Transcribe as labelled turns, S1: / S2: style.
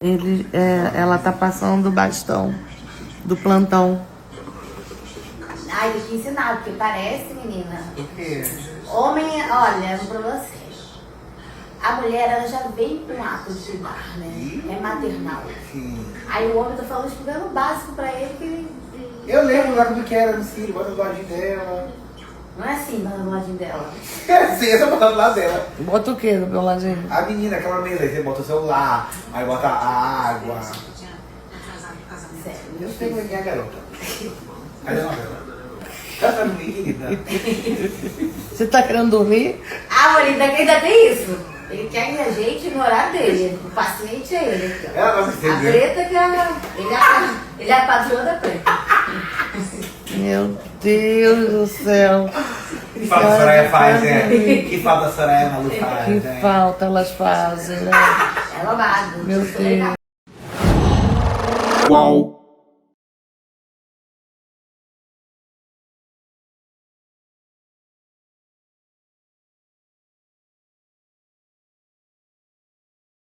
S1: Ela tá passando o bastão do plantão.
S2: Ai, tem que ensinar, porque parece, menina.
S3: O quê?
S2: Homem, olha, pra você. A mulher, ela já vem com o ato de cuidar, né? É maternal.
S3: Sim.
S2: Aí o homem tá falando, explicando o básico pra ele que ele...
S3: Eu lembro lá como que era no Ciro, bota do ladinho dela.
S2: Não é assim, no ladinho dela.
S3: Sim, essa bota do lado dela.
S1: Bota o que do meu ladinho?
S3: A menina, aquela mesa, aí você bota o celular, aí bota a água.
S2: Sério.
S3: Eu sei como é que é a garota. Cadê a novela? Canta dormir, querida.
S1: Você tá querendo dormir?
S2: Ah, Marinho, ainda tem isso. Ele quer que a gente no horário dele. O paciente é ele. Aqui, ó.
S3: Ela gosta de
S2: A
S3: ser
S2: preta que ele é a patroa da preta.
S1: Meu Deus do céu.
S3: Que falta a Soraya faz, né? Que falta a Soraya Malu faz,
S1: Que
S3: né?
S1: falta elas fazem, né?
S2: É babado.
S1: Meu Deus.
S3: Uau!